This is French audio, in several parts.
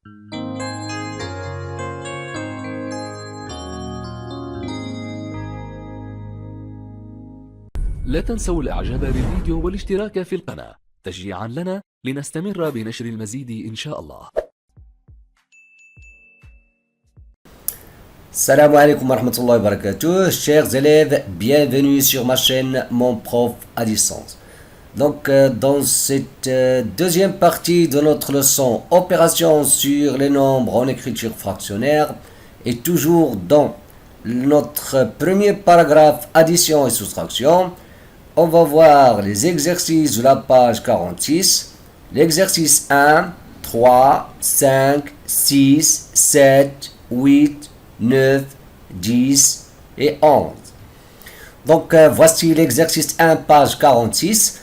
لا تنسوا الإعجاب بالفيديو والاشتراك في القناة تشجيعا لنا لنستمر بنشر المزيد إن شاء الله. Salam alaikum wa rahmatullahi wa barakatuh, chers élèves, bienvenue sur ma chaîne Mon Prof à distance. Donc dans cette deuxième partie de notre leçon opération sur les nombres en écriture fractionnaire et toujours dans notre premier paragraphe addition et soustraction, on va voir les exercices de la page 46, l'exercice 1, 3, 5, 6, 7, 8, 9, 10 et 11. Donc voici l'exercice 1, page 46.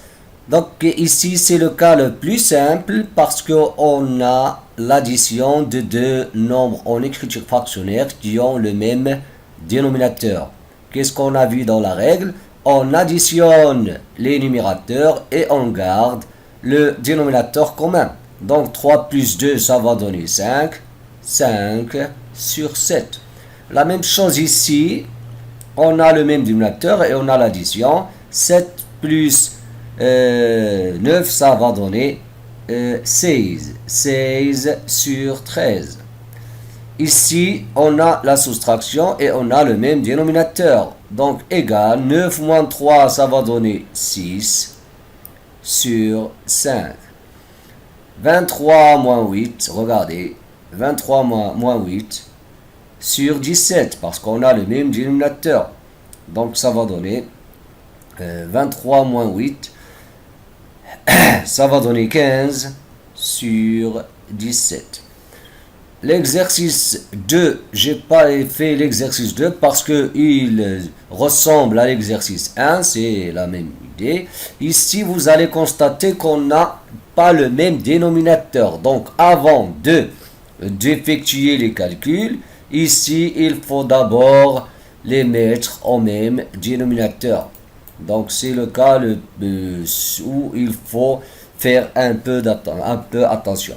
Donc ici c'est le cas le plus simple parce qu'on a l'addition de deux nombres en écriture fractionnaire qui ont le même dénominateur. Qu'est-ce qu'on a vu dans la règle? On additionne les numérateurs et on garde le dénominateur commun. Donc 3 plus 2 ça va donner 5, 5 sur 7. La même chose ici, on a le même dénominateur et on a l'addition. 7 plus 9, ça va donner 16. 16 sur 13. Ici, on a la soustraction et on a le même dénominateur. Donc, égal, 9 moins 3, ça va donner 6 sur 5. 23 moins 8, regardez, 23 moins 8 sur 17, parce qu'on a le même dénominateur. Donc, ça va donner 23 moins 8, ça va donner 15 sur 17. L'exercice 2, j'ai pas fait l'exercice 2 parce qu'il ressemble à l'exercice 1, c'est la même idée. Ici, vous allez constater qu'on n'a pas le même dénominateur. Donc, avant d'effectuer les calculs, ici, il faut d'abord les mettre au même dénominateur. Donc, c'est le cas où il faut faire un peu attention.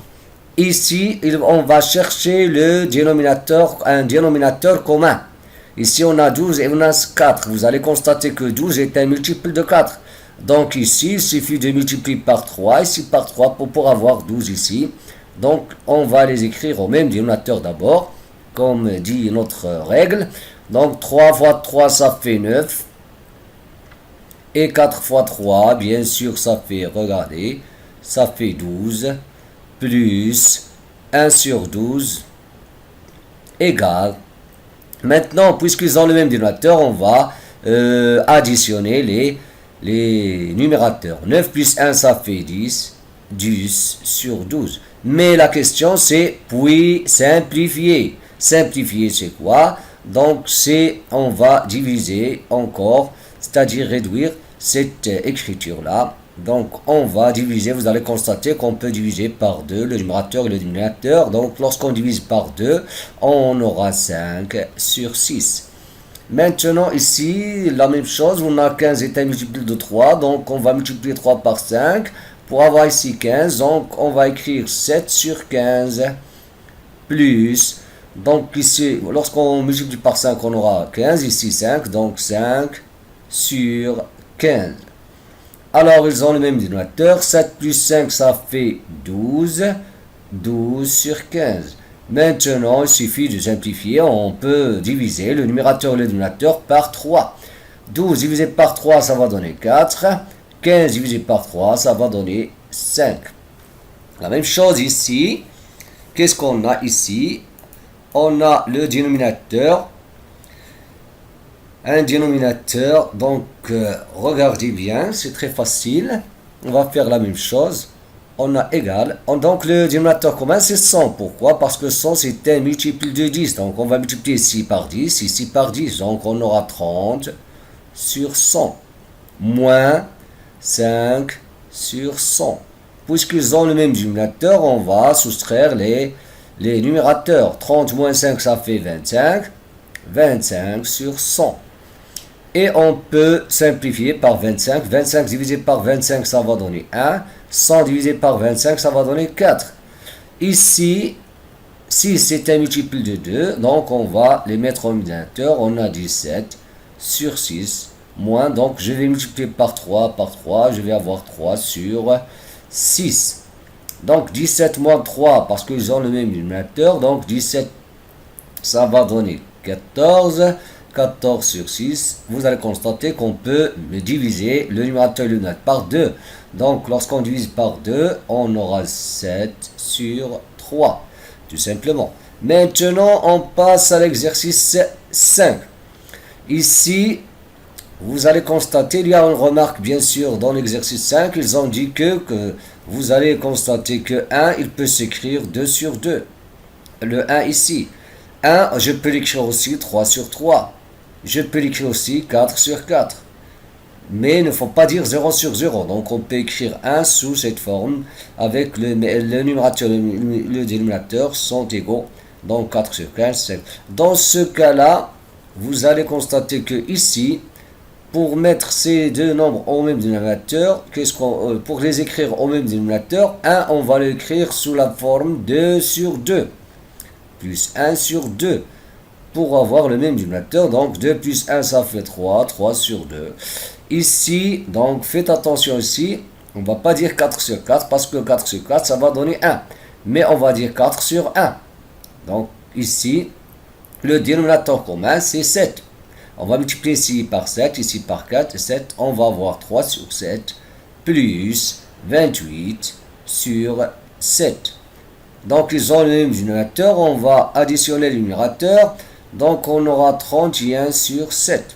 Ici, on va chercher un dénominateur commun. Ici, on a 12 et on a 4. Vous allez constater que 12 est un multiple de 4. Donc ici, il suffit de multiplier par 3, ici par 3 pour avoir 12 ici. Donc, on va les écrire au même dénominateur d'abord, comme dit notre règle. Donc, 3 fois 3, ça fait 9. Et 4 fois 3, bien sûr, ça fait, regardez, ça fait 12. Plus 1 sur 12 égale. Maintenant, puisqu'ils ont le même dénominateur, on va additionner les numérateurs. 9 plus 1, ça fait 10. 10 sur 12. Mais la question, c'est puis simplifier. Simplifier, c'est quoi? Donc, on va diviser encore, c'est-à-dire réduire cette écriture-là. Donc, on va diviser, vous allez constater qu'on peut diviser par 2 le numérateur et le dénominateur. Donc, lorsqu'on divise par 2, on aura 5 sur 6. Maintenant, ici, la même chose, on a 15 est un multiple de 3. Donc, on va multiplier 3 par 5 pour avoir ici 15. Donc, on va écrire 7 sur 15 plus. Donc, ici, lorsqu'on multiplie par 5, on aura 15. Ici, 5. Donc, 5 sur 15. Alors, ils ont le même dénominateur. 7 plus 5, ça fait 12. 12 sur 15. Maintenant, il suffit de simplifier. On peut diviser le numérateur et le dénominateur par 3. 12 divisé par 3, ça va donner 4. 15 divisé par 3, ça va donner 5. La même chose ici. Qu'est-ce qu'on a ici? On a le dénominateur. Un dénominateur, donc regardez bien, c'est très facile. On va faire la même chose. On a égal. Donc le dénominateur commun c'est 100. Pourquoi? Parce que 100 c'est un multiple de 10. Donc on va multiplier ici par 10, ici par 10. Donc on aura 30 sur 100. Moins 5 sur 100. Puisqu'ils ont le même dénominateur, on va soustraire les numérateurs. 30 moins 5 ça fait 25. 25 sur 100. Et on peut simplifier par 25. 25 divisé par 25, ça va donner 1. 100 divisé par 25, ça va donner 4. Ici, 6 est un multiple de 2, donc on va les mettre au même dénominateur. On a 17 sur 6, moins, donc je vais multiplier par 3, je vais avoir 3 sur 6. Donc 17 moins 3, parce qu'ils ont le même dénominateur, donc 17, ça va donner 14. 14 sur 6, vous allez constater qu'on peut diviser le numérateur et le dénominateur par 2. Donc, lorsqu'on divise par 2, on aura 7 sur 3, tout simplement. Maintenant, on passe à l'exercice 5. Ici, vous allez constater, il y a une remarque, bien sûr, dans l'exercice 5. Ils ont dit que vous allez constater que 1, il peut s'écrire 2 sur 2. Le 1 ici. 1, je peux l'écrire aussi 3 sur 3. Je peux l'écrire aussi 4 sur 4. Mais il ne faut pas dire 0 sur 0. Donc on peut écrire 1 sous cette forme avec le numérateur et le dénominateur sont égaux. Donc 4 sur 15, 7. Dans ce cas-là, vous allez constater que ici, pour mettre ces deux nombres au même dénominateur, pour les écrire au même dénominateur, 1, on va l'écrire sous la forme 2 sur 2. Plus 1 sur 2. Pour avoir le même dénominateur, donc 2 plus 1 ça fait 3, 3 sur 2. Ici, donc faites attention ici, on ne va pas dire 4 sur 4 parce que 4 sur 4 ça va donner 1. Mais on va dire 4 sur 1. Donc ici, le dénominateur commun c'est 7. On va multiplier ici par 7, ici par 4, et 7, on va avoir 3 sur 7 plus 28 sur 7. Donc ils ont le même dénominateur, on va additionner le numérateur. Donc, on aura 31 sur 7.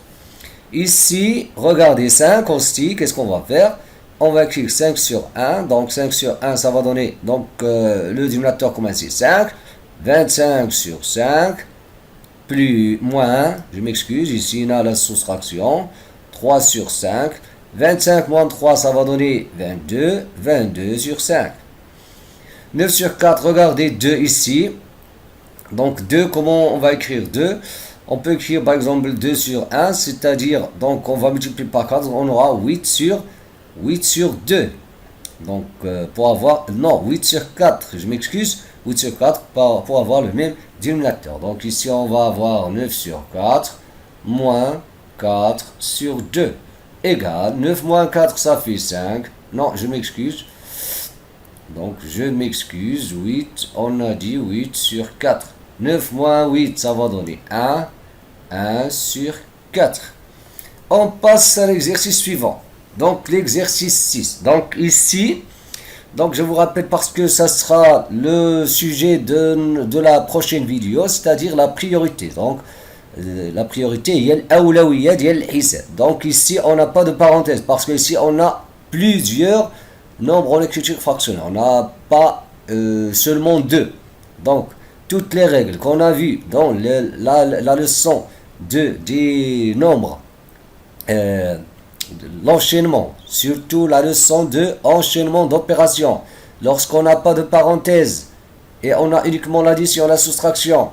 Ici, regardez 5 aussi. Qu'est-ce qu'on va faire? On va écrire 5 sur 1. Donc, 5 sur 1, ça va donner... Donc, le dénominateur commun, c'est 5. 25 sur 5. Plus, moins, je m'excuse. Ici, on a la soustraction. 3 sur 5. 25 moins 3, ça va donner 22. 22 sur 5. 9 sur 4, regardez 2 ici. Donc 2, comment on va écrire 2? On peut écrire par exemple 2 sur 1, c'est-à-dire, donc on va multiplier par 4, on aura 8 sur 2. Donc pour avoir, non, 8 sur 4, je m'excuse, 8 sur 4 pour avoir le même dénominateur. Donc ici on va avoir 9 sur 4, moins 4 sur 2, égale 9 moins 4, ça fait 5. Non, je m'excuse. Donc je m'excuse, 8, on a dit 8 sur 4. 9 moins 8, ça va donner 1. 1 sur 4. On passe à l'exercice suivant. Donc l'exercice 6. Donc ici, donc je vous rappelle parce que ça sera le sujet de la prochaine vidéo, c'est-à-dire la priorité. Donc la priorité, il y a l'awlawiyya ديال الحساب. Donc ici, on n'a pas de parenthèse parce que ici on a plusieurs nombres en écriture fractionnelle. On n'a pas seulement 2. Donc toutes les règles qu'on a vues dans la leçon des nombres, l'enchaînement, surtout la leçon de enchaînement d'opérations, lorsqu'on n'a pas de parenthèse et on a uniquement l'addition, la soustraction,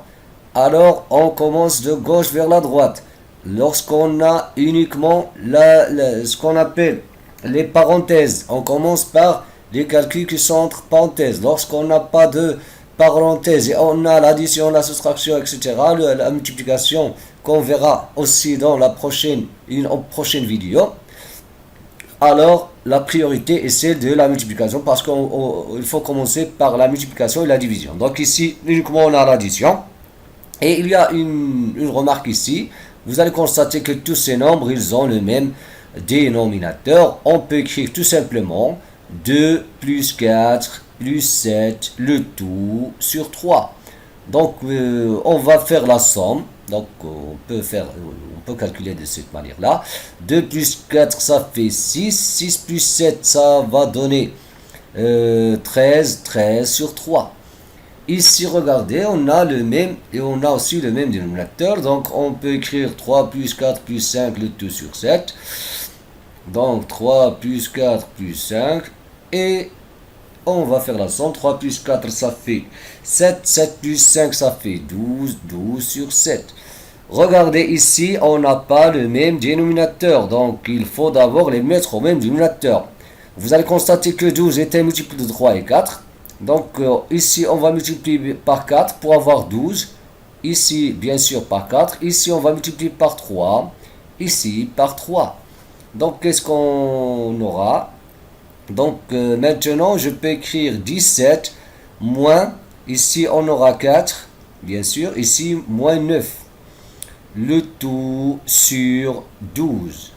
alors on commence de gauche vers la droite. Lorsqu'on a uniquement ce qu'on appelle les parenthèses, on commence par les calculs qui sont entre parenthèses. Lorsqu'on n'a pas de parenthèse et on a l'addition, la soustraction, etc., la multiplication qu'on verra aussi dans une prochaine vidéo, alors la priorité est celle de la multiplication parce qu'il faut commencer par la multiplication et la division. Donc ici, uniquement on a l'addition. Et il y a une remarque ici. Vous allez constater que tous ces nombres, ils ont le même dénominateur. On peut écrire tout simplement 2 plus 4 plus 7, le tout sur 3. Donc, on va faire la somme. Donc, on peut calculer de cette manière-là. 2 plus 4, ça fait 6. 6 plus 7, ça va donner 13. 13 sur 3. Ici, regardez, on a le même, et on a aussi le même dénominateur. Donc, on peut écrire 3 plus 4 plus 5, le tout sur 7. Donc, 3 plus 4 plus 5. Et on va faire la somme. 3 plus 4, ça fait 7. 7 plus 5, ça fait 12. 12 sur 7. Regardez ici, on n'a pas le même dénominateur. Donc, il faut d'abord les mettre au même dénominateur. Vous allez constater que 12 est un multiple de 3 et 4. Donc ici, on va multiplier par 4 pour avoir 12. Ici, bien sûr, par 4. Ici, on va multiplier par 3. Ici, par 3. Donc, qu'est-ce qu'on aura? Donc, maintenant, je peux écrire 17 moins, ici, on aura 4, bien sûr. Ici, moins 9. Le tout sur 12.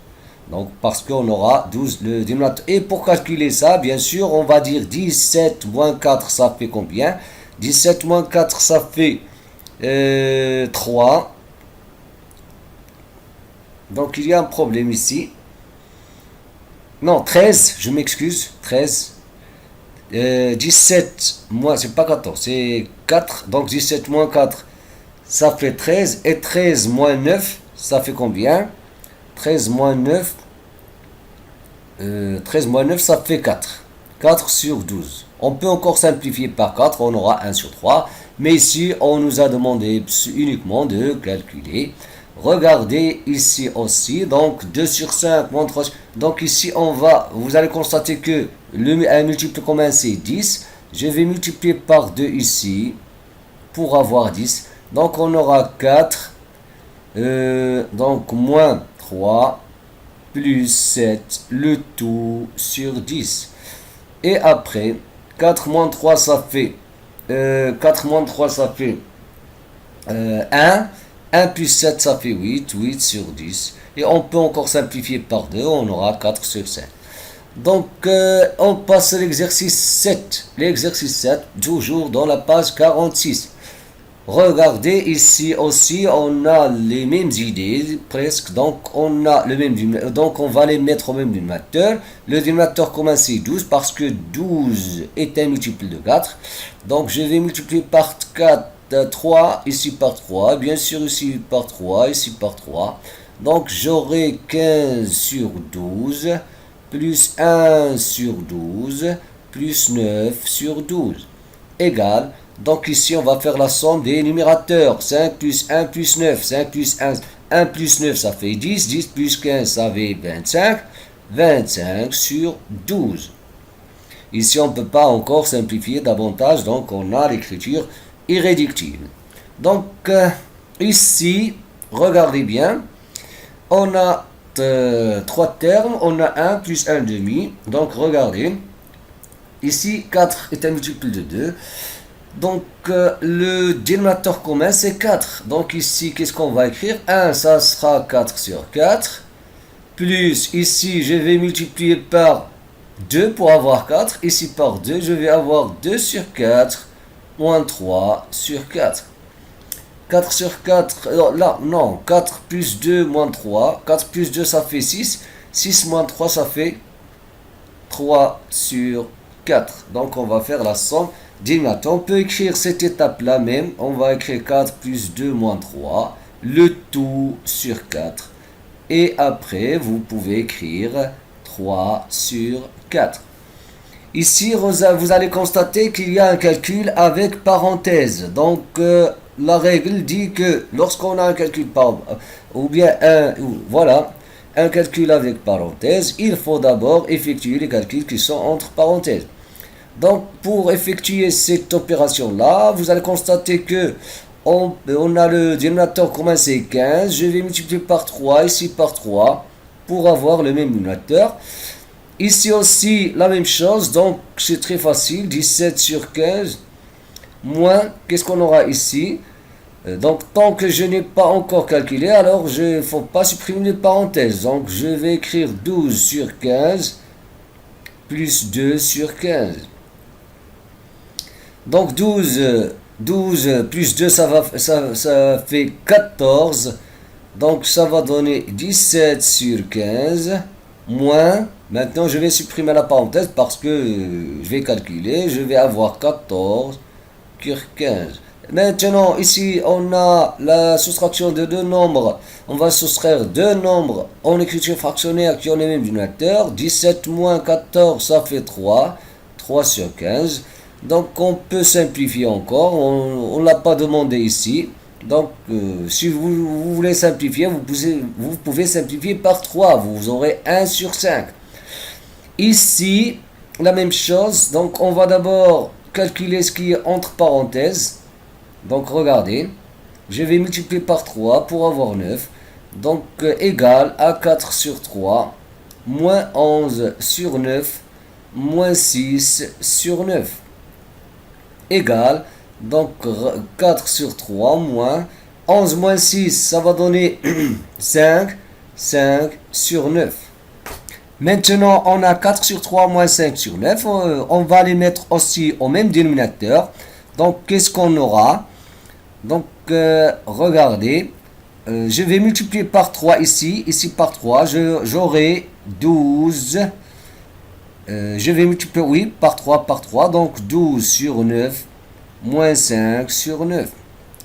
Donc, parce qu'on aura 12 le dénominateur. Et pour calculer ça, bien sûr, on va dire 17 moins 4, ça fait combien? 17 moins 4, ça fait 3. Donc, il y a un problème ici. Non, 13, je m'excuse. 13. 17 moins, c'est pas 14, c'est 4. Donc, 17 moins 4, ça fait 13. Et 13 moins 9, ça fait combien? 13 moins 9, 13 moins 9, ça fait 4. 4 sur 12. On peut encore simplifier par 4, on aura 1 sur 3. Mais ici, on nous a demandé uniquement de calculer. Regardez ici aussi, donc 2 sur 5 moins 3. Donc ici, vous allez constater que un multiple commun, c'est 10. Je vais multiplier par 2 ici pour avoir 10. Donc on aura 4. Donc moins 3 plus 7, le tout sur 10. Et après, 4 moins 3, ça fait 4 moins 3, ça fait 1. 1 plus 7, ça fait 8. 8 sur 10. Et on peut encore simplifier par 2. On aura 4 sur 5. Donc, on passe à l'exercice 7. L'exercice 7, toujours dans la page 46. Regardez ici aussi, on a les mêmes idées presque, donc on a le même, donc on va les mettre au même dénominateur. Le dénominateur commun c'est 12 parce que 12 est un multiple de 4. Donc je vais multiplier par 4, 3, ici par 3, bien sûr ici par 3, ici par 3. Donc j'aurai 15 sur 12 plus 1 sur 12 plus 9 sur 12 égale. Donc ici, on va faire la somme des numérateurs. 5 plus 1 plus 9. 5 plus 1, 1 plus 9, ça fait 10. 10 plus 15, ça fait 25. 25 sur 12. Ici, on ne peut pas encore simplifier davantage. Donc, on a l'écriture irréductible. Donc, ici, regardez bien. On a 3 termes. On a 1 plus 1 demi. Donc, regardez. Ici, 4 est un multiple de 2. Donc, le dénominateur commun, c'est 4. Donc, ici, qu'est-ce qu'on va écrire? 1, ça sera 4 sur 4. Plus, ici, je vais multiplier par 2 pour avoir 4. Ici, par 2, je vais avoir 2 sur 4, moins 3 sur 4. 4 sur 4, là, non, 4 plus 2, moins 3. 4 plus 2, ça fait 6. 6 moins 3, ça fait 3 sur 4. Donc, on va faire la somme. On peut écrire cette étape-là même. On va écrire 4 plus 2 moins 3. Le tout sur 4. Et après, vous pouvez écrire 3 sur 4. Ici, vous allez constater qu'il y a un calcul avec parenthèse. Donc, la règle dit que lorsqu'on a un calcul ou bien un calcul avec parenthèse, il faut d'abord effectuer les calculs qui sont entre parenthèses. Donc, pour effectuer cette opération-là, vous allez constater que on a le dénominateur commun, c'est 15. Je vais multiplier par 3, ici par 3, pour avoir le même dénominateur. Ici aussi, la même chose. Donc, c'est très facile. 17 sur 15, moins, qu'est-ce qu'on aura ici? Donc, tant que je n'ai pas encore calculé, alors il ne faut pas supprimer les parenthèses. Donc, je vais écrire 12 sur 15, plus 2 sur 15. Donc 12 plus 2, ça fait 14. Donc ça va donner 17 sur 15. Moins, maintenant je vais supprimer la parenthèse parce que je vais calculer. Je vais avoir 14 sur 15. Maintenant ici on a la soustraction de deux nombres. On va soustraire deux nombres en écriture fractionnaire qui ont les mêmes dénominateurs. 17 moins 14, ça fait 3. 3 sur 15. Donc on peut simplifier encore, on ne l'a pas demandé ici. Donc si vous voulez simplifier, vous pouvez simplifier par 3, vous aurez 1 sur 5. Ici, la même chose, donc on va d'abord calculer ce qui est entre parenthèses. Donc regardez, je vais multiplier par 3 pour avoir 9. Donc égal à 4 sur 3, moins 11 sur 9, moins 6 sur 9. Égal, donc 4 sur 3, moins 11 moins 6, ça va donner 5, 5 sur 9. Maintenant, on a 4 sur 3 moins 5 sur 9. On va les mettre aussi au même dénominateur. Donc, qu'est-ce qu'on aura? Donc, regardez. Je vais multiplier par 3 ici. Ici par 3. J'aurai 12. Je vais multiplier, oui, par 3 par 3. Donc, 12 sur 9 moins 5 sur 9.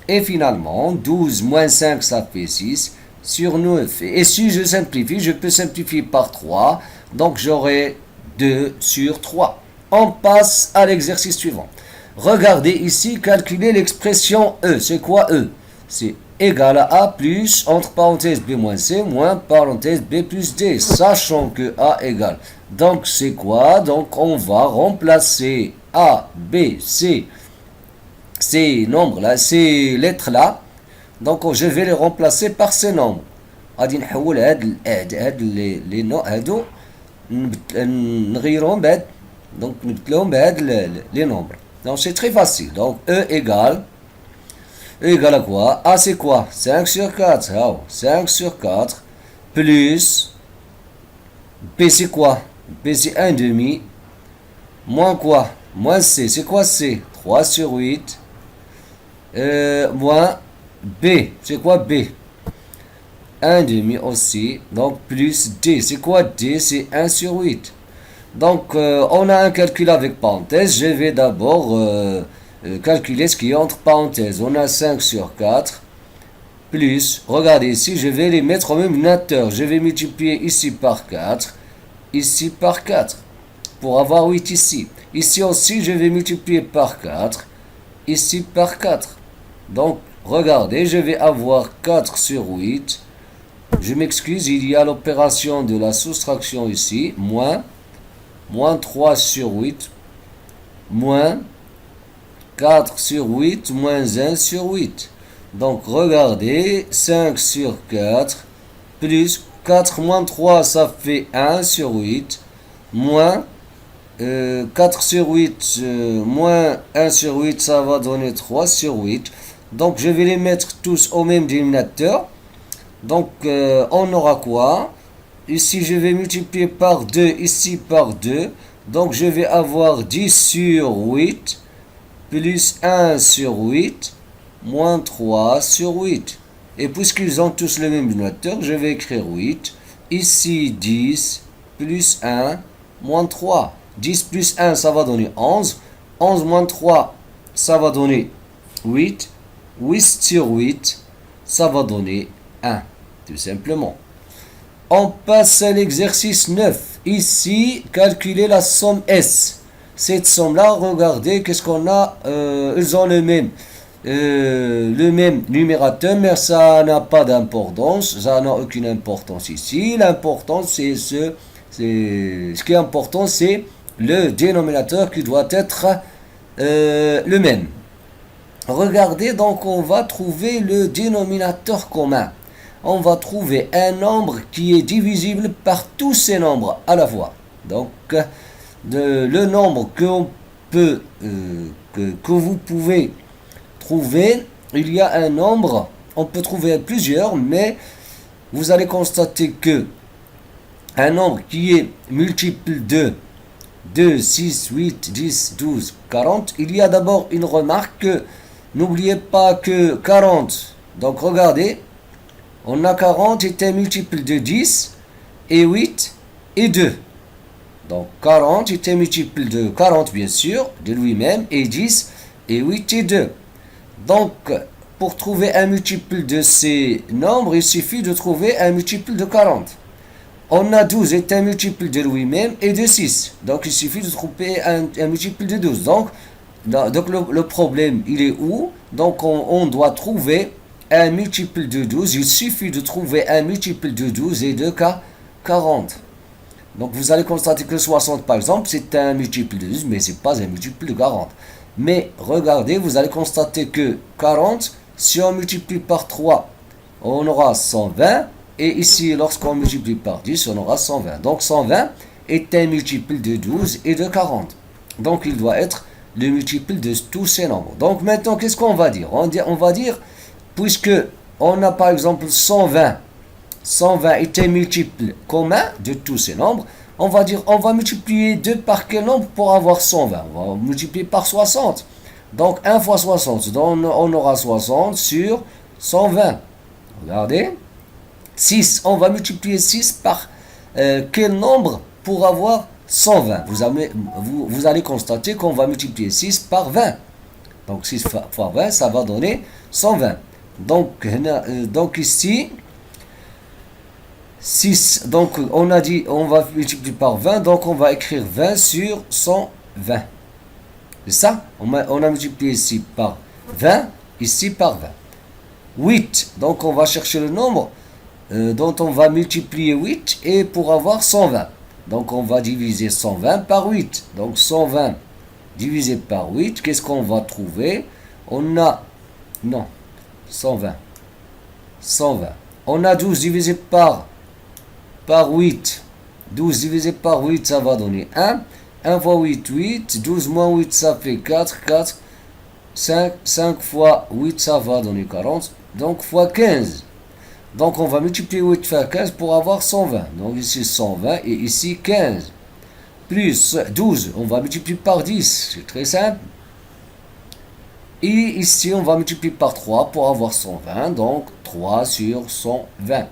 Et finalement, 12 moins 5, ça fait 6 sur 9. Et si je simplifie, je peux simplifier par 3. Donc, j'aurai 2 sur 3. On passe à l'exercice suivant. Regardez ici, calculer l'expression E. C'est quoi E? C'est égal à A plus, entre parenthèses B moins C, moins parenthèse B plus D. Sachant que A égale. Donc, c'est quoi? Donc, on va remplacer A, B, C. Ces nombres-là, ces lettres-là, donc je vais les remplacer par ces nombres. غادي نحول هاد هادو نغيرهم بهاد donc نبدلهم بهاد les nombres. Donc c'est très facile. Donc E égale à quoi? A c'est quoi? 5 sur 4. Oh, 5 sur 4 plus B c'est quoi? B c'est 1 demi moins quoi? Moins C. C'est quoi C? 3 sur 8 moins B. C'est quoi B? 1 demi aussi. Donc plus D. C'est quoi D? C'est 1 sur 8. Donc on a un calcul avec parenthèse. Je vais d'abord calculer ce qui est entre parenthèses. On a 5 sur 4 plus, regardez ici, je vais les mettre au même dénominateur. Je vais multiplier ici par 4, ici par 4 pour avoir 8 ici. Ici aussi, je vais multiplier par 4, ici par 4. Donc, regardez, je vais avoir 4 sur 8. Je m'excuse, il y a l'opération de la soustraction ici. Moins 3 sur 8. Moins 4 sur 8. Moins 1 sur 8. Donc, regardez, 5 sur 4. Plus 4 moins 3, ça fait 1 sur 8. Moins 4 sur 8, moins 1 sur 8, ça va donner 3 sur 8. Donc, je vais les mettre tous au même dénominateur. Donc, on aura quoi? Ici, je vais multiplier par 2, ici par 2. Donc, je vais avoir 10 sur 8, plus 1 sur 8, moins 3 sur 8. Et puisqu'ils ont tous le même dénominateur, je vais écrire 8. Ici, 10, plus 1, moins 3. 10 plus 1, ça va donner 11. 11 moins 3, ça va donner 8. 8 sur 8, ça va donner 1, tout simplement. On passe à l'exercice 9. Ici, calculer la somme S. Cette somme-là, regardez, qu'est-ce qu'on a? Ils ont le même numérateur, mais ça n'a pas d'importance. Ça n'a aucune importance ici. L'important, c'est ce qui est important, c'est le dénominateur qui doit être le même. Regardez, donc on va trouver le dénominateur commun. On va trouver un nombre qui est divisible par tous ces nombres à la fois. Donc, le nombre que vous pouvez trouver, il y a un nombre, on peut trouver plusieurs, mais vous allez constater que un nombre qui est multiple de 2, 6, 8, 10, 12, 40, il y a d'abord une remarque que n'oubliez pas que 40, donc regardez, on a 40 est un multiple de 10 et 8 et 2. Donc 40 est un multiple de 40 bien sûr, de lui-même, et 10 et 8 et 2. Donc pour trouver un multiple de ces nombres, il suffit de trouver un multiple de 40. On a 12 est un multiple de lui-même et de 6. Donc il suffit de trouver un multiple de 12. Donc le problème, il est où? Donc on doit trouver un multiple de 12. Il suffit de trouver un multiple de 12 et de 40. Donc vous allez constater que 60 par exemple, c'est un multiple de 12, mais ce n'est pas un multiple de 40. Mais regardez, vous allez constater que 40, si on multiplie par 3, on aura 120. Et ici, lorsqu'on multiplie par 10, on aura 120. Donc 120 est un multiple de 12 et de 40. Donc il doit être le multiple de tous ces nombres. Donc maintenant, qu'est-ce qu'on va dire? On va dire, puisque on a par exemple 120, 120 est un multiple commun de tous ces nombres, on va dire, on va multiplier 2 par quel nombre pour avoir 120? On va multiplier par 60. Donc 1 fois 60, donc on aura 60 sur 120. Regardez. 6, on va multiplier 6 par quel nombre pour avoir 120? Vous allez constater qu'on va multiplier 6 par 20. Donc 6 fois 20, ça va donner 120. Donc ici, 6, donc on a dit on va multiplier par 20, donc on va écrire 20 sur 120. C'est ça? On a multiplié ici par 20, ici par 20. 8, donc on va chercher le nombre dont on va multiplier 8 et pour avoir 120. Donc on va diviser 120 par 8. Donc 120 divisé par 8, qu'est-ce qu'on va trouver? On a, non, 120. 120. On a 12 divisé par 8. 12 divisé par 8, ça va donner 1. 1 fois 8, 8. 12 moins 8, ça fait 4. 4. 5. 5 fois 8, ça va donner 40. Donc fois 15. Donc on va multiplier 8 fois 15 pour avoir 120. Donc ici 120 et ici 15. Plus 12, on va multiplier par 10. C'est très simple. Et ici on va multiplier par 3 pour avoir 120. Donc 3 sur 120.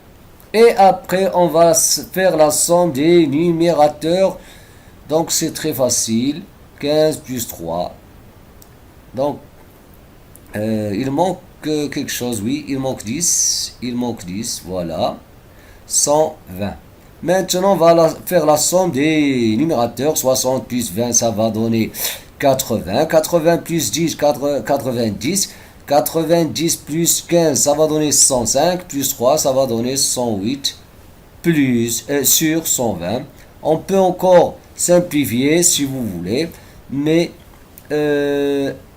Et après on va faire la somme des numérateurs. Donc c'est très facile. 15 plus 3. Donc il manque quelque chose, oui, il manque 10, voilà, 120. Maintenant, on va faire la somme des numérateurs, 60 plus 20, ça va donner 80, 80 plus 10, 90, 90 plus 15, ça va donner 105, plus 3, ça va donner 108, plus, sur 120. On peut encore simplifier si vous voulez, mais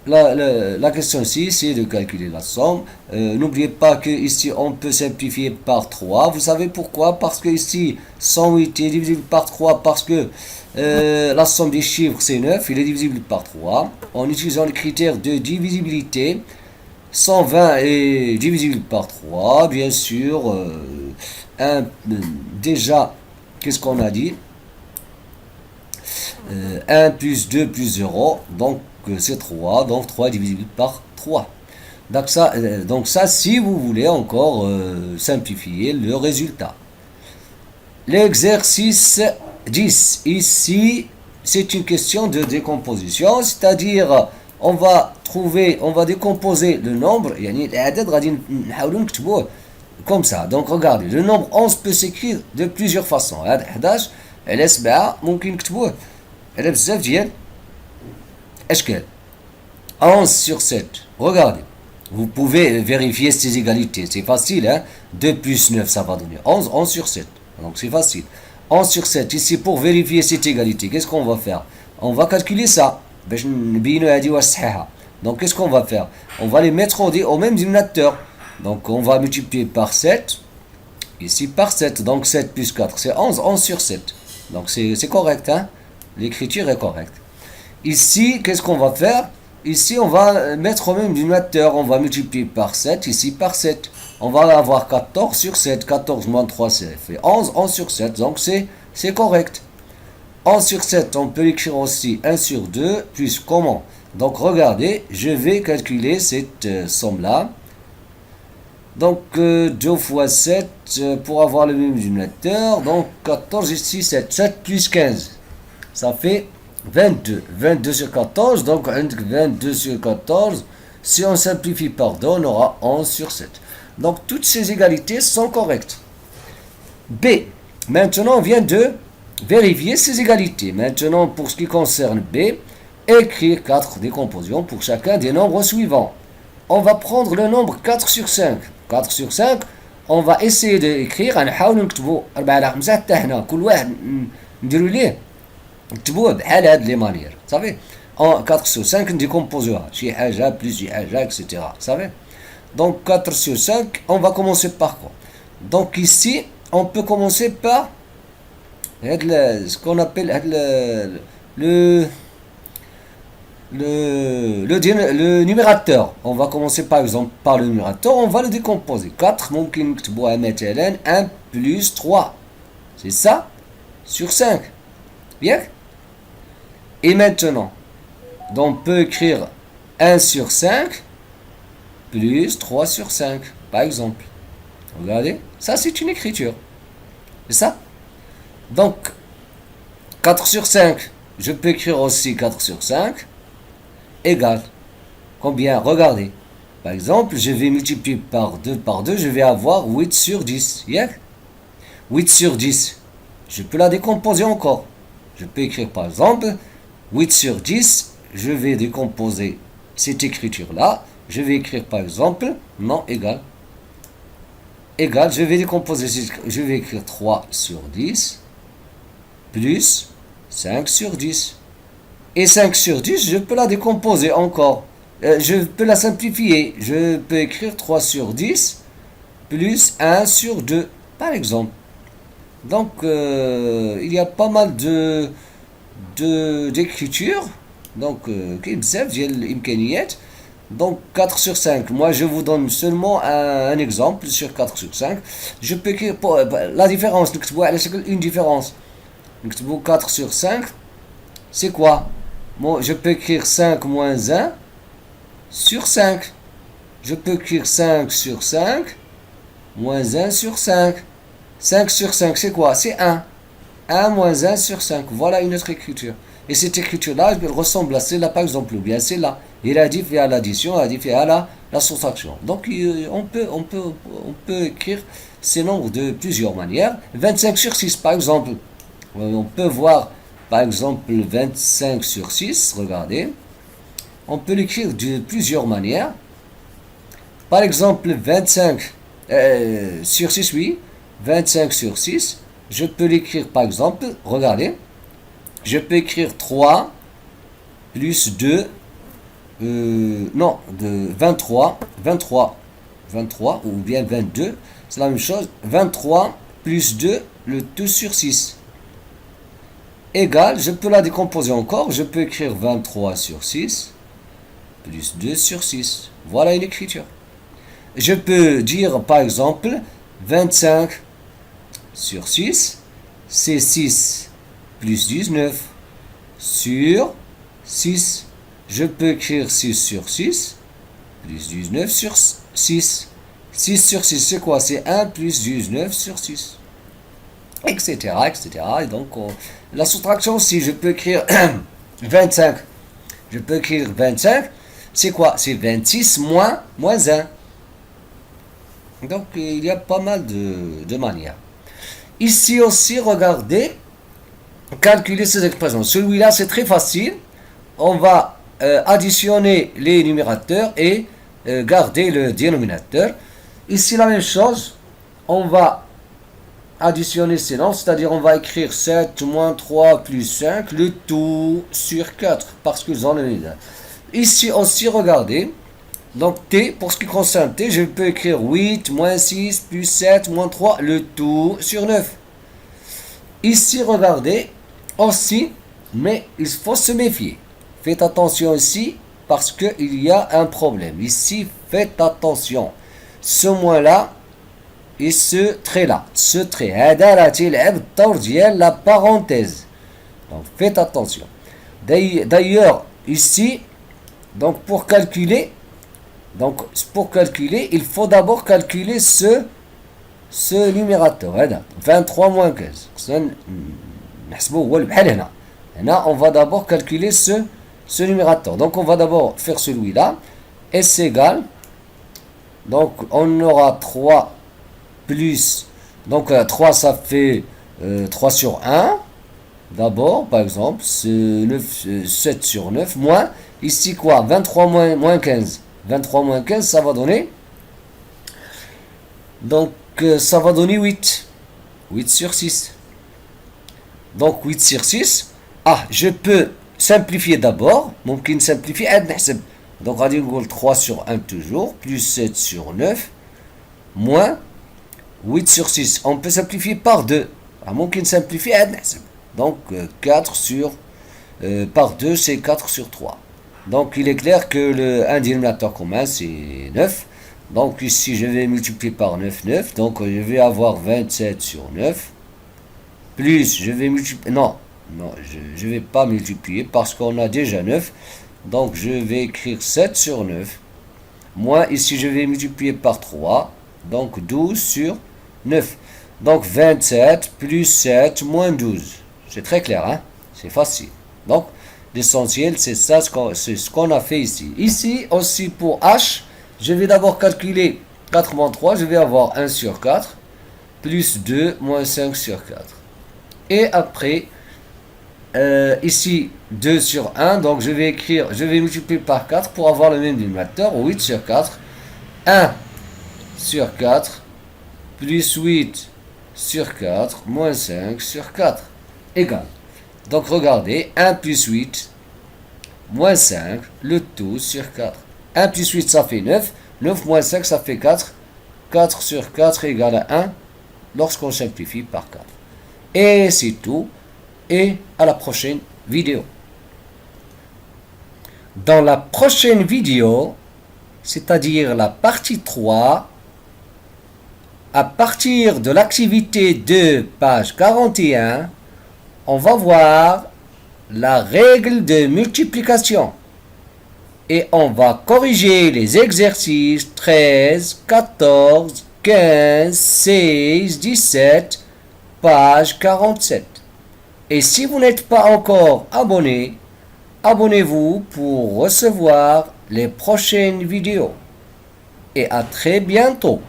la question ici, c'est de calculer la somme. N'oubliez pas que ici on peut simplifier par 3. Vous savez pourquoi? Parce que ici, 108 est divisible par 3 parce que la somme des chiffres, c'est 9. Il est divisible par 3. En utilisant les critères de divisibilité, 120 est divisible par 3. Bien sûr, déjà, qu'est-ce qu'on a dit? 1 plus 2 plus 0, donc c'est 3, donc 3 divisible par 3. Donc ça, si vous voulez encore simplifier le résultat. L'exercice 10, ici, c'est une question de décomposition, c'est-à-dire on va décomposer le nombre, comme ça. Donc regardez, le nombre 11 peut s'écrire de plusieurs façons. 11 على 7 ممكن نكتبوه على بزاف ديال اشكال. 11 sur 7. Regardez. Vous pouvez vérifier ces égalités. C'est facile, hein? 2 plus 9, ça va donner 11. 11 sur 7. Donc c'est facile. 11 sur 7. Ici, pour vérifier cette égalité, qu'est-ce qu'on va faire? On va calculer ça. Donc qu'est-ce qu'on va faire? On va les mettre au même dénominateur. Donc on va multiplier par 7. Ici par 7. Donc 7 plus 4, c'est 11. 11 sur 7. Donc c'est correct, hein? L'écriture est correcte. Ici, qu'est-ce qu'on va faire? Ici, on va mettre au même dénominateur. On va multiplier par 7. Ici, par 7. On va avoir 14 sur 7. 14 moins 3, ça fait 11. 11 sur 7. Donc, c'est correct. 11 sur 7, on peut l'écrire aussi 1 sur 2. Plus comment? Donc, regardez, je vais calculer cette somme-là. Donc, 2 fois 7 pour avoir le même dénominateur. Donc, 14 ici, 7. 7 plus 15. Ça fait 22. 22 sur 14. Donc, 22 sur 14. Si on simplifie par 2, on aura 11 sur 7. Donc, toutes ces égalités sont correctes. B. Maintenant, on vient de vérifier ces égalités. Maintenant, pour ce qui concerne B, écrire 4 décompositions pour chacun des nombres suivants. On va prendre le nombre 4 sur 5. 4 sur 5, on va essayer d'écrire. نحاول نكتبوا 4 على 5 حتى هنا كل واحد نديروا ليه نكتبوه بحال هاد لي مانير. صافي en 4 sur 5 décomposera. Chez Haja plus du Haja, etc. Vous savez? Donc 4 sur 5, on va commencer par quoi? Donc ici, on peut commencer par ce qu'on appelle le numérateur. On va commencer par exemple par le numérateur, on va le décomposer. 4, ممكن نكتبوها مثلا 1 plus 3. C'est ça? Sur 5. Bien? Et maintenant, donc on peut écrire 1 sur 5 plus 3 sur 5, par exemple. Regardez, ça c'est une écriture. C'est ça? Donc, 4 sur 5, je peux écrire aussi 4 sur 5, égale. Combien? Regardez. Par exemple, je vais multiplier par 2, je vais avoir 8 sur 10. Yeah? 8 sur 10, je peux la décomposer encore. Je peux écrire par exemple, 8 sur 10, je vais décomposer cette écriture-là. Je vais écrire par exemple, non, égal. Égal, je vais décomposer, je vais écrire 3 sur 10, plus 5 sur 10. Et 5 sur 10, je peux la décomposer encore. Je peux la simplifier. Je peux écrire 3 sur 10, plus 1 sur 2, par exemple. Donc, il y a pas mal d'écriture. Donc, donc 4 sur 5. Moi, je vous donne seulement un exemple sur 4 sur 5. Je peux écrire la différence. Une différence. 4 sur 5, c'est quoi? Bon, je peux écrire 5 moins 1 sur 5. Je peux écrire 5 sur 5 moins 1 sur 5. 5 sur 5, c'est quoi? C'est 1. 1 moins 1 sur 5. Voilà une autre écriture. Et cette écriture-là, elle ressemble à celle-là, par exemple, ou bien celle-là. Il a dit fait l'addition, a dit fait la soustraction. Donc, on peut écrire ces nombres de plusieurs manières. 25 sur 6, par exemple. On peut voir, par exemple, 25 sur 6. Regardez. On peut l'écrire de plusieurs manières. Par exemple, 25 sur 6, oui. 25 sur 6. Je peux l'écrire, par exemple, regardez. Je peux écrire 3 plus 2, non, de 23, ou bien 22, c'est la même chose, 23 plus 2, le tout sur 6, égale, je peux la décomposer encore, je peux écrire 23 sur 6, plus 2 sur 6, voilà une écriture. Je peux dire, par exemple, 25 sur 6, c'est 6 plus 19 sur 6. Je peux écrire 6 sur 6 plus 19 sur 6. 6 sur 6, c'est quoi? C'est 1 plus 19 sur 6. Etc. etc. Et donc, la soustraction aussi, je peux écrire 25. Je peux écrire 25. C'est quoi? C'est 26 moins 1. Donc, il y a pas mal de manières. Ici aussi, regardez, calculer ces expressions. Celui-là, c'est très facile. On va additionner les numérateurs et garder le dénominateur. Ici, la même chose. On va additionner ces nombres, c'est-à-dire on va écrire 7 moins 3 plus 5, le tout sur 4, parce qu'ils ont le même. Ici aussi, regardez. Donc t, pour ce qui concerne t, je peux écrire 8 moins 6 plus 7 moins 3, le tout sur 9. Ici, regardez, aussi, mais il faut se méfier. Faites attention ici, parce qu'il y a un problème. Ici, faites attention. Ce moins-là, et ce trait-là. Ce trait. La parenthèse. Donc, faites attention. D'ailleurs, ici, donc pour calculer, il faut d'abord calculer ce numérateur. 23 moins 15. Là, on va d'abord calculer ce numérateur. Donc, on va d'abord faire celui-là. S égale. Donc, on aura 3 plus. Donc, 3, ça fait 3 sur 1. D'abord, par exemple, 7 sur 9. Moins, ici quoi? 23 moins 15. 23 moins 15, ça va donner. Donc, ça va donner 8. 8 sur 6. Donc, 8 sur 6. Ah, je peux simplifier d'abord. ممكن simplifier عاد نحسب. Donc غادي نقول 3 sur 1 toujours, plus 7 sur 9, moins 8 sur 6. On peut simplifier par 2. ممكن simplifier عاد نحسب. Donc 4 sur par 2 c'est 4 sur 3. Donc il est clair que un dénominateur commun c'est 9. Donc ici je vais multiplier par 9. Donc je vais avoir 27 sur 9. Plus je vais multiplier... Non, je ne vais pas multiplier parce qu'on a déjà 9. Donc je vais écrire 7 sur 9. Moins ici je vais multiplier par 3. Donc 12 sur 9. Donc 27 plus 7 moins 12. C'est très clair, hein? C'est facile. Donc l'essentiel c'est ça, c'est ce qu'on a fait ici. Ici aussi pour H, je vais d'abord calculer 4 moins 3. Je vais avoir 1 sur 4 plus 2 moins 5 sur 4. Et après, ici 2 sur 1, donc je vais multiplier par 4 pour avoir le même dénominateur, 8 sur 4, 1 sur 4, plus 8 sur 4, moins 5 sur 4, égale. Donc regardez, 1 plus 8, moins 5, le tout sur 4. 1 plus 8 ça fait 9, 9 moins 5 ça fait 4, 4 sur 4 égale à 1 lorsqu'on simplifie par 4. Et c'est tout. Et à la prochaine vidéo. Dans la prochaine vidéo, c'est-à-dire la partie 3, à partir de l'activité 2, page 41, on va voir la règle de multiplication. Et on va corriger les exercices 13, 14, 15, 16, 17, page 47. Et si vous n'êtes pas encore abonné, abonnez-vous pour recevoir les prochaines vidéos. Et à très bientôt.